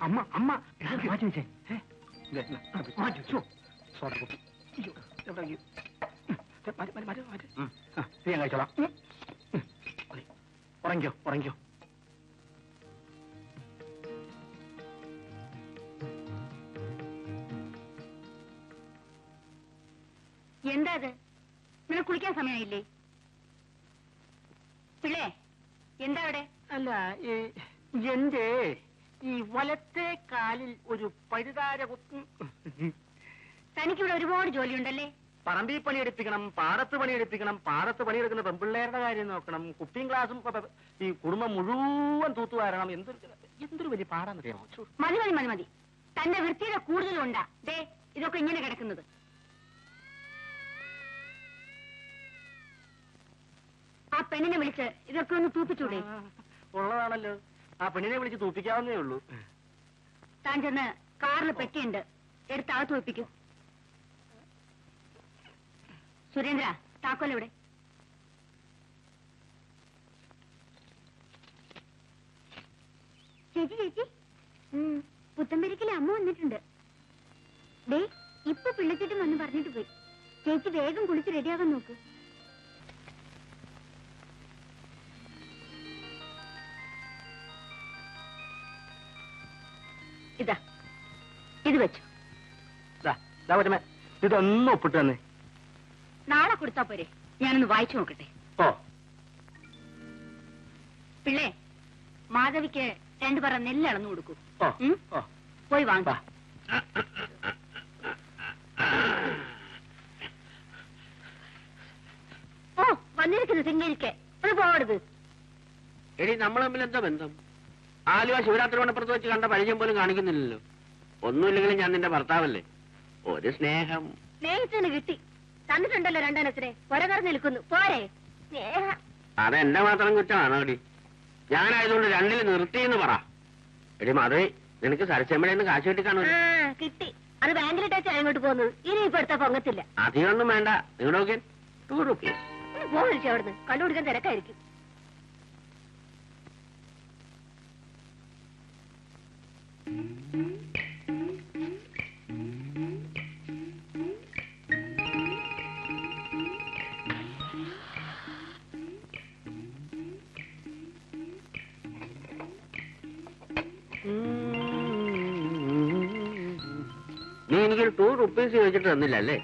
അമ്മ അമ്മ മാറ്റി വെച്ചേ മാറ്റി വെച്ചോ സോഡ കുപ്പി എവിടെ ഞാൻ കഴിച്ചോളാം ഉറങ്ങിക്കോ ഉറങ്ങിക്കോ എന്താ അത് നിനക്ക് കുളിക്കാൻ സമയമായില്ലേ പിള്ളേ എന്താ അവിടെ അല്ല എന്റെ ഈ വലത്തെ കാലിൽ ഒരു പഴുതാര കുത്തും തനിക്കിവിടെ ഒരുപാട് ജോലിയുണ്ടല്ലേ പറമ്പിൽ പണിയെടുപ്പിക്കണം പാടത്ത് പണിയെടുപ്പിക്കണം പാടത്ത് പണിയെടുക്കുന്ന പെൺപിള്ളേരുടെ കാര്യം നോക്കണം കുപ്പിയും ഗ്ലാസും ഈ കുടുംബം മുഴുവൻ തൂത്തുവാരണം എന്തൊരു വലിയ പാടാന്നറിയാമോ മതി മതി മതി മതി തന്റെ വൃത്തിയുടെ കൂടുതലുണ്ടാ ദേ ഇതൊക്കെ ഇങ്ങനെ കിടക്കുന്നത് ആ പെണ്ണിനെ വിളിച്ച് ഇതൊക്കെ ഒന്ന് തൂപ്പിച്ചൂടെ ഉള്ളതാണല്ലോ ആ പെണ്ണിനെ വിളിച്ച് തൂപ്പിക്കാവുന്നേ ഉള്ളൂ താൻ ചെന്ന് കാറിൽ പെട്ടിയുണ്ട് എടുത്ത് അകത്ത് വെപ്പിക്കൂ സുരേന്ദ്ര താക്കോലെവിടെ ചേച്ചി ചേച്ചി പുത്തമ്പരിക്കലെ അമ്മ വന്നിട്ടുണ്ട് ദേ ഇപ്പൊ പിള്ളച്ചിട്ടും വന്ന് പറഞ്ഞിട്ട് പോയി ചേച്ചി വേഗം കുളിച്ച് റെഡിയാകാൻ നോക്ക് ഇതാ ഇത് വെച്ചു ഇതൊന്നും ഒപ്പിട്ട് തന്നെ നാളെ കൊടുത്താ പോരെ ഞാനൊന്ന് വായിച്ചു നോക്കട്ടെ ഓ പിള്ളേ മാധവിക്ക് 2 പറ നെല്ല് അളന്നു കൊടുക്കൂ ഓ പോയി വാങ്ങ ഓ വന്നിരിക്കുന്നു സിംഗരിക്ക് അത് പോകരുത് എടി നമ്മൾ തമ്മിൽ എന്താ ബന്ധം ആലുവ ശിവരാത്രി മണപ്പുറത്ത് വെച്ച് കണ്ട പരിചയം പോലും കാണിക്കുന്നില്ലല്ലോ ഒന്നുമില്ലെങ്കിലും ഞാൻ നിന്റെ ഭർത്താവല്ലേ ഒരു സ്നേഹം സ്നേഹത്തിന് കിട്ടി തന്നിട്ടുണ്ടല്ലോ 2 എണ്ണത്തിനെ ഒരകർ നിൽക്കുന്നു പോരെ സ്നേഹ അതെന്റെ മാത്രം കുറ്റമാണോ എടി ഞാനായതുകൊണ്ട് 2ൽ നിർത്തിയെന്ന് പറ എടി മാധവി നിനക്ക് സരസമ്മയെന്ന് കാശ് കിട്ടി കാണൂ കിട്ടി അത് ബാങ്കിലിട്ടാച്ചാ അങ്ങോട്ട് പോകുന്നത് ഇനി ഇപ്പൊ എടുത്താ പൊങ്ങത്തില്ല അധികമൊന്നും വേണ്ട നിങ്ങളുടെ 2 റുപ്പീസ് പോകഴിച്ചു അവിടുന്ന് കണ്ടുപിടിക്കാൻ തിരക്കായിരിക്കും നീ എനിക്കൊരു 2 റുപ്പീസ് ചോദിച്ചിട്ട് തന്നില്ല അല്ലേ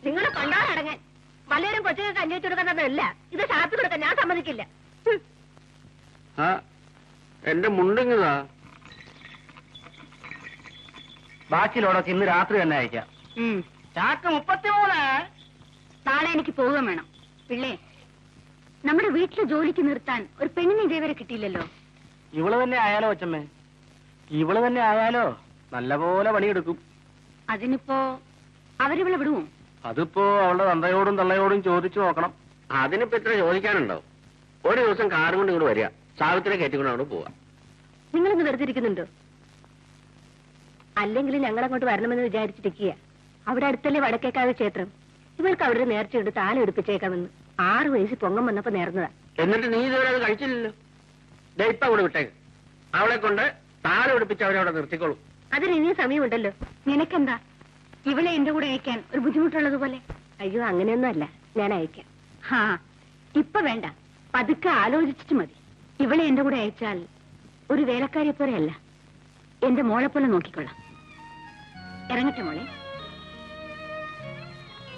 നിങ്ങൾ കണ്ടാലടങ്ങാൻ വല്ലവരും കൊച്ചുങ്ങൾക്ക് അന്വേഷിച്ചു കൊടുക്കുന്നതല്ല ഇത് ഷാപ്പി കൊടുക്കാൻ ഞാൻ സമ്മതിക്കില്ല എന്റെ മുണ്ടിങ്ങതാ ബാക്കിയുള്ളതൊക്കെ ഇന്ന് രാത്രി തന്നെ അയക്കാം ചാക്ക് 33 നാളെ എനിക്ക് പോവുകയും വേണം പിള്ളേ നമ്മുടെ വീട്ടിലെ ജോലിക്ക് നിർത്താൻ ഒരു പെണ്ണിനെ ഇതേവരെ കിട്ടിയില്ലല്ലോ ഇവള് തന്നെ ആയാലോ അച്ഛമ്മേ ഇവള് തന്നെ ആയാലോ നല്ലപോലെ പണിയെടുക്കും അതിനിപ്പോ അവരിവളെ വിടുവോ അതിപ്പോ അവളുടെ തന്തയോടും തള്ളയോടും ചോദിച്ചു നോക്കണം അതിനിപ്പോ ഇത്ര ചോദിക്കാനുണ്ടോ ഒരു ദിവസം കാറും കൊണ്ട് ഇങ്ങോട്ട് വരിക സാവിത്രിയെ കയറ്റിക്കൊണ്ട് അവിടെ പോവാ നിങ്ങളിന്ന് വെറുതെ ഇരിക്കുന്നുണ്ടോ അല്ലെങ്കിൽ ഞങ്ങളങ്ങോട്ട് വരണമെന്ന് വിചാരിച്ചിരിക്കുക അവിടെ അടുത്തല്ലേ വടക്കേക്കാവ് ക്ഷേത്രം ഇവൾക്ക് അവിടെ നേർച്ചയുണ്ട് താല എടുപ്പിച്ചേക്കാമെന്ന് 6 വയസ്സിൽ പൊങ്ങം വന്നപ്പോ നേർന്നതാ എന്നിട്ട് നീ ഇതുവരെ അത് കഴിച്ചില്ലല്ലോ ഇപ്പൊ അവിടെ വിട്ടേക്ക് അവളെ കൊണ്ട് താല എടുപ്പിച്ച് അവരെ അവിടെ നിർത്തിക്കോളൂ അതിന് ഇനിയും സമയമുണ്ടല്ലോ നിനക്കെന്താ ഇവളെ എന്റെ കൂടെ അയക്കാൻ ഒരു ബുദ്ധിമുട്ടുള്ളതുപോലെ അയ്യോ അങ്ങനെയൊന്നും അല്ല ഞാൻ അയക്കാം ഹാ ഇപ്പൊ വേണ്ട പതുക്കെ ആലോചിച്ചിട്ട് മതി ഇവളെ എന്റെ കൂടെ അയച്ചാൽ ഒരു വേലക്കാരിയെ പോലെയല്ല എന്റെ മോളെ പോലെ നോക്കിക്കൊള്ളാം ഇറങ്ങട്ടെ മോളെ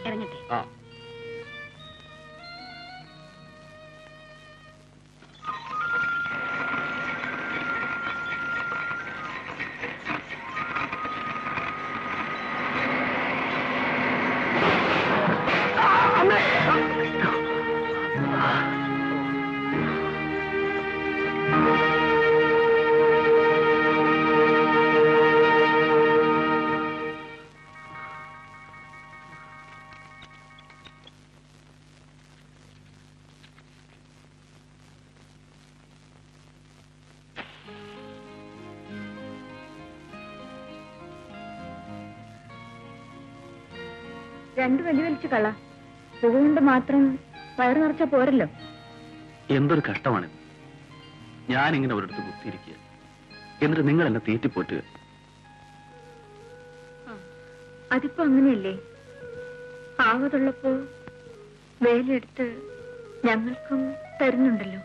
ഇറങ്ങട്ടെ രണ്ടു വലി വലിച്ചു കള. അതുകൊണ്ട് മാത്രം വയറു നിറച്ച പോരല്ലോ. എന്തൊരു കഷ്ടമാണിത്. ഞാനിങ്ങനെ ഒരിടത്ത് കുത്തിയിരിക്കുക, എന്നിട്ട് നിങ്ങൾ എന്നെ തീറ്റിപ്പോറ്റുക. അതിപ്പോ അങ്ങനെയല്ലേ? ആവതുള്ളപ്പോ വേലെടുത്ത് ഞങ്ങൾക്കും തരുന്നുണ്ടല്ലോ.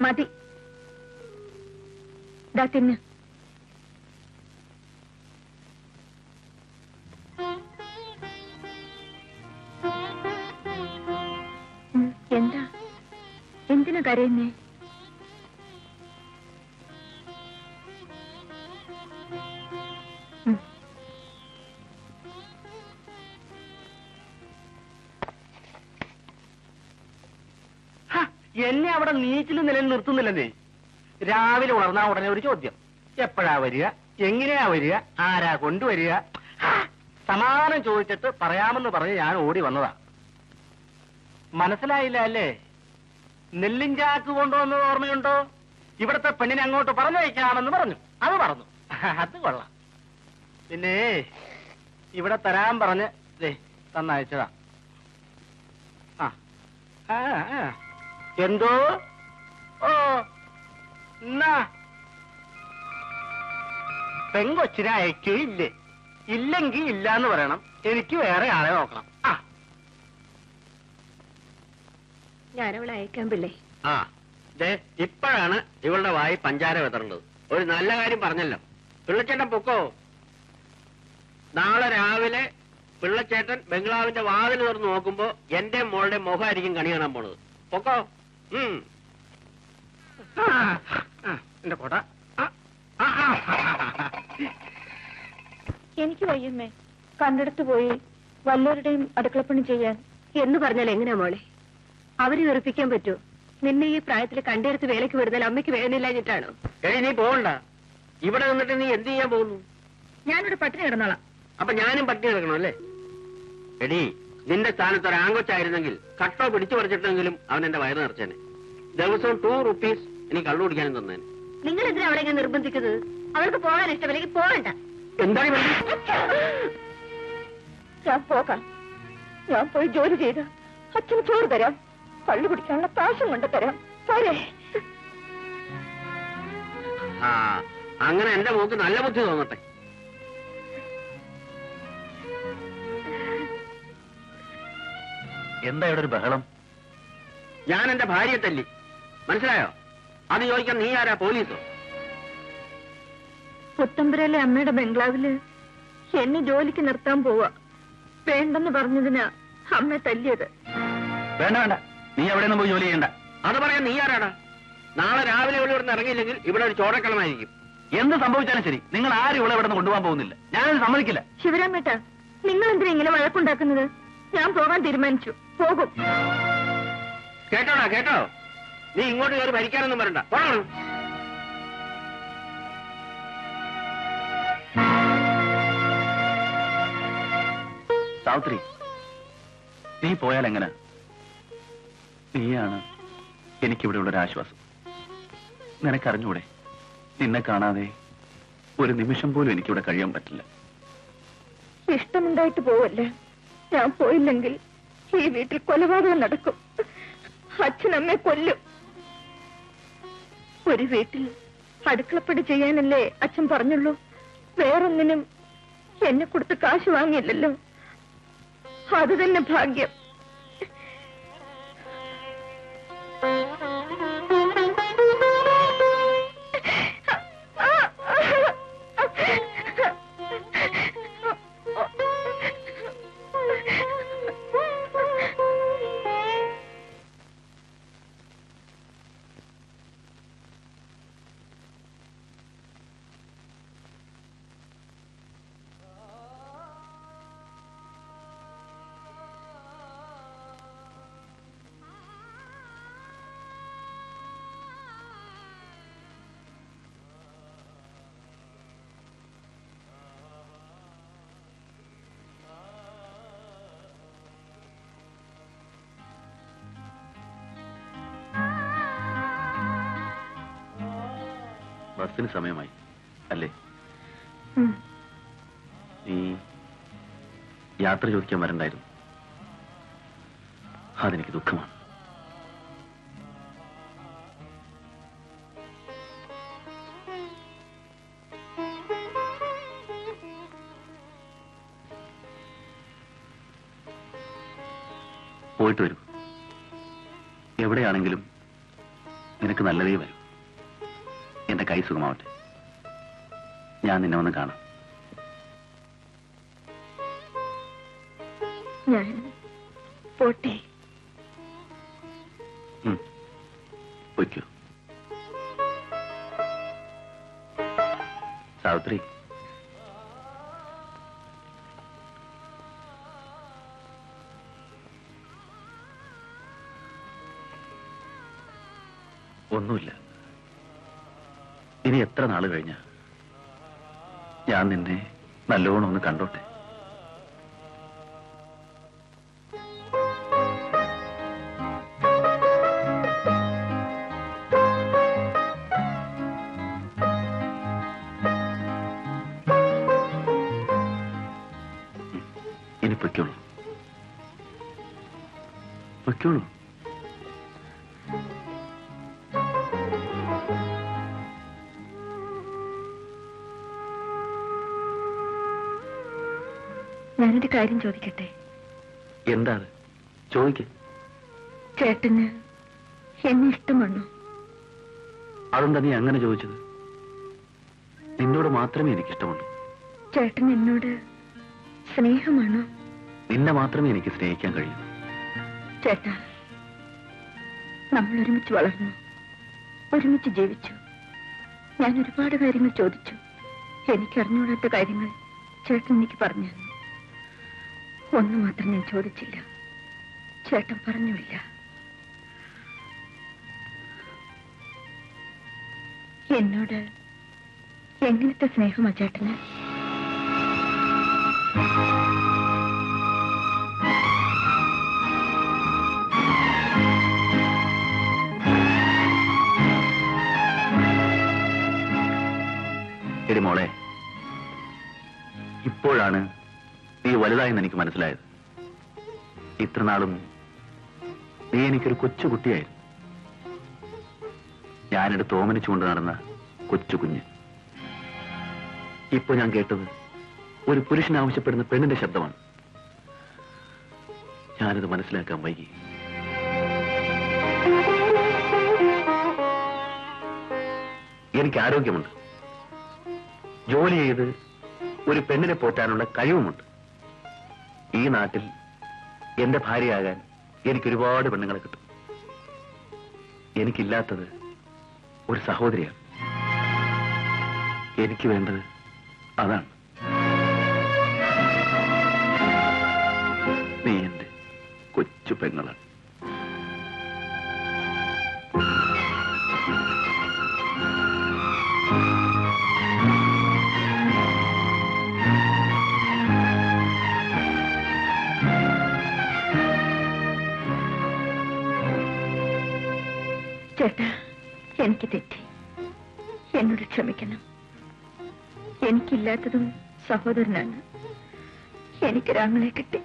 മതി, ദാ തിന്ന്. എന്താ, എന്തിനാ കരയുന്നേ? എന്നെ അവിടെ നീറ്റിൽ നിലനിർത്തുന്നില്ലെന്നേ. രാവിലെ ഉണർന്നാ ഉടനെ ഒരു ചോദ്യം, എപ്പോഴാ വരിക, എങ്ങനെയാ വരിക, ആരാ കൊണ്ടുവരിക. സമാധാനം ചോദിച്ചിട്ട് പറയാമെന്ന് പറഞ്ഞ് ഞാൻ ഓടി വന്നതാ. മനസ്സിലായില്ല അല്ലേ? നെല്ലിൻ ചാക്ക് കൊണ്ടുവന്നത് ഓർമ്മയുണ്ടോ? ഇവിടത്തെ പെണ്ണിനെ അങ്ങോട്ട് പറഞ്ഞയക്കാമെന്ന് പറഞ്ഞു. അത് പറഞ്ഞു. അത് കൊള്ളാം. പിന്നെ ഇവിടെ തരാൻ പറഞ്ഞ് തന്നയച്ചതാ. എന്തോ? ഓ, എന്നാ പെങ്കൊച്ചിനെ അയക്കുകയില്ലേ? ഇല്ലെങ്കിൽ ഇല്ല എന്ന് പറയണം. എനിക്ക് വേറെ ആളെ നോക്കണം. ഞാനവളെ അയക്കാൻ പിള്ളേ. ഇപ്പോഴാണ് ഇവളുടെ വായി പഞ്ചാര വിതറേണ്ടത്. ഒരു നല്ല കാര്യം പറഞ്ഞല്ലോ. പിള്ളച്ചേട്ടൻ പൊക്കോ. നാളെ രാവിലെ പിള്ളച്ചേട്ടൻ ബംഗ്ലാവിന്റെ വാതിൽ തുറന്ന് നോക്കുമ്പോ എന്റെ മോളുടെ മുഖമായിരിക്കും കണി കാണാൻ പോണത്. പൊക്കോ. എന്റെ കോട്ട. എനിക്ക് വയ്യമ്മേ, കണ്ടെടുത്ത് പോയി വല്ലവരുടെയും അടുക്കളപ്പണി ചെയ്യാൻ. എന്ന് പറഞ്ഞാൽ എങ്ങനെയാ മോളെ? അവരെ വെറുപ്പിക്കാൻ പറ്റൂ? നിന്നെ ഈ പ്രായത്തിൽ കണ്ടെടുത്ത് വേലയ്ക്ക് വിടുന്നാൽ അമ്മയ്ക്ക് വേദനയില്ലാഞ്ഞിട്ടാണോ? എടി, നീ പോകണ്ട. ഇവിടെ നിന്നിട്ട് നീ എന്ത് ചെയ്യാൻ പോകുന്നു? ഞാനിവിടെ പട്ടിണി കിടന്നോളാം. അപ്പൊ ഞാനും പട്ടിണി കിടക്കണം അല്ലേ? എടി, നിന്റെ സ്ഥാനത്ത് ഒരു ആങ്കൊച്ചായിരുന്നെങ്കിൽ കട്ടോ പിടിച്ചു പറിച്ചിട്ടെങ്കിലും അവൻ എന്റെ വയറ് നിറച്ചേനെ. ദിവസവും 2 rupees എനിക്ക് കള്ളു കുടിക്കാനും തന്നേനെ. നിങ്ങൾ എന്തിനാ അവളെ ഇങ്ങനെ നിർബന്ധിക്കുന്നത്? അവൾക്ക് പോകാൻ ഇഷ്ടമില്ലെങ്കിൽ പോകണ്ട. എന്താണ് ഞാൻ പോകാം. ഞാൻ പോയി ജോലി ചെയ്ത് അച്ഛന് ചോറ് തരാം, കള്ളു കുടിക്കാനുള്ള കാശും കൊണ്ട് തരാം. പോരെ? അങ്ങനെ എന്റെ മോക്ക് നല്ല ബുദ്ധി തോന്നട്ടെ. എന്താ ഇവിടെ ഒരു ബഹളം? ഞാൻ എന്റെ ഭാര്യയെ തല്ലി, മനസ്സിലായോ? അത് ചോദിക്കാൻ നീ ആരാ? പോലീസോ? പുത്തമ്പുരയിലെ അമ്മയുടെ ബംഗ്ലാവില് എന്നെ ജോലിക്ക് നിർത്താൻ പോവാ. വേണ്ടെന്ന് പറഞ്ഞതിനാ അമ്മ തല്ലിയത്. വേണ്ട വേണ്ട, നീ എവിടെയൊന്നും പോയി ജോലി ചെയ്യണ്ട. അത് പറയാൻ നീ ആരാടാ? നാളെ രാവിലെ ഇവിടെ ഇവിടുന്ന് ഇറങ്ങിയില്ലെങ്കിൽ ഇവിടെ ഒരു ചോരക്കളമായിരിക്കും. എന്ത് സംഭവിച്ചാലും ശരി, നിങ്ങൾ ആരും ഇവിടെ ഇവിടെ കൊണ്ടുപോകാൻ പോകുന്നില്ല. ഞാനത് സമ്മതിക്കില്ല. ശിവരാമേട്ട, നിങ്ങൾ എന്തിനാ ഇങ്ങനെ വഴക്കുണ്ടാക്കുന്നത്? ഞാൻ പോകാൻ തീരുമാനിച്ചു, പോകും. കേട്ടോടാ, കേട്ടോ? നീ ഇങ്ങോട്ട് കയറി ഭരിക്കാനൊന്നും വരണ്ട. പോകണം. സാവിത്രി, നീ പോയാൽ എങ്ങനെ? നീയാണ് എനിക്കിവിടെ ഉള്ളൊരു ആശ്വാസം. നിനക്കറിഞ്ഞൂടെ, നിന്നെ കാണാതെ ഒരു നിമിഷം പോലും എനിക്കിവിടെ കഴിയാൻ പറ്റില്ല. ഇഷ്ടമുണ്ടായിട്ട് പോവല്ലേ? ഞാൻ പോയില്ലെങ്കിൽ ഈ വീട്ടിൽ കൊലപാതകം നടക്കും. അച്ഛനമ്മയെ കൊല്ലും. ഒരു വീട്ടിൽ അടുക്കളപ്പടി ചെയ്യാനല്ലേ അച്ഛൻ പറഞ്ഞുള്ളൂ. വേറൊന്നിനും എന്നെ കൊടുത്ത് കാശ് വാങ്ങിയില്ലല്ലോ. അത് തന്നെ ഭാഗ്യം. ബസ്സിന് സമയമായി അല്ലേ? നീ യാത്ര ചോദിക്കാൻ വരണ്ടായിരുന്നു. അതെനിക്ക് ദുഃഖമാണ്. പോയിട്ട് വരൂ. എവിടെയാണെങ്കിലും നിനക്ക് നല്ലതേ വരും. എന്റെ കൈ സുഖമാവട്ടെ. ഞാൻ നിന്നെ ഒന്ന് കാണാം. ഞാൻ പോട്ടെ. പൊയ്ക്കോ. സാവിത്രി, ഒന്നുമില്ല. ഇനി എത്ര നാള് കഴിഞ്ഞ ഞാൻ നിന്നെ നല്ലോണം ഒന്ന് കണ്ടോട്ടെ. ഇനി പൊയ്ക്കോളൂ, പൊയ്ക്കോളൂ. ഞാനൊരു കാര്യം ചോദിക്കട്ടെ? എന്താ ചോദിക്ക. ചേട്ടന് എന്നെ ഇഷ്ടമാണോ? അതെന്താ നീ അങ്ങനെ ചോദിച്ചത്? നിന്നോട് മാത്രമേ എനിക്കിഷ്ടമുള്ളൂ. ചേട്ടൻ എന്നോട് സ്നേഹമാണോ? നിന്നെ മാത്രമേ എനിക്ക് സ്നേഹിക്കാൻ കഴിയൂ. ചേട്ടാ, നമ്മൾ ഒരുമിച്ച് വളർന്നു, ഒരുമിച്ച് ജീവിച്ചു. ഞാൻ ഒരുപാട് കാര്യങ്ങൾ ചോദിച്ചു. എനിക്കറിഞ്ഞൂടാത്ത കാര്യങ്ങൾ ചേട്ടൻ എനിക്ക് പറഞ്ഞു തന്നു. ഒന്ന് മാത്രം ഞാൻ ചോദിച്ചില്ല, ചേട്ടൻ പറഞ്ഞില്ല. എന്നോട് എങ്ങനത്തെ സ്നേഹമാ ചേട്ടന്? എടി മോളെ, ഇപ്പോഴാണ് നീ വലുതായെന്ന് എനിക്ക് മനസ്സിലായത്. ഇത്രനാളും നീ എനിക്കൊരു കൊച്ചുകുട്ടിയായിരുന്നു. ഞാനെടുത്ത് ഓമനിച്ചുകൊണ്ട് നടന്ന കൊച്ചു കുഞ്ഞ്. ഇപ്പൊ ഞാൻ കേട്ടത് ഒരു പുരുഷൻ ആവശ്യപ്പെടുന്ന പെണ്ണിന്റെ ശബ്ദമാണ്. ഞാനിത് മനസ്സിലാക്കാൻ വൈകി. എനിക്ക് ആരോഗ്യമുണ്ട്, ജോലി ചെയ്ത് ഒരു പെണ്ണിനെ പോറ്റാനുള്ള കഴിവുമുണ്ട്. ഈ നാട്ടിൽ എന്റെ ഭാര്യയാകാൻ എനിക്ക് ഒരുപാട് പെണ്ണുങ്ങളെ കിട്ടും. എനിക്കില്ലാത്തത് ഒരു സഹോദരിയാണ്. എനിക്ക് വേണ്ടത് അതാണ്. നീ എന്റെ കൊച്ചു പെങ്ങളാണ്. ചേട്ടാ, എനിക്ക് തെറ്റി, എന്നോട് ക്ഷമിക്കണം. എനിക്കില്ലാത്തതും സഹോദരനാണ്. എനിക്കൊരാങ്ങളെ കിട്ടി.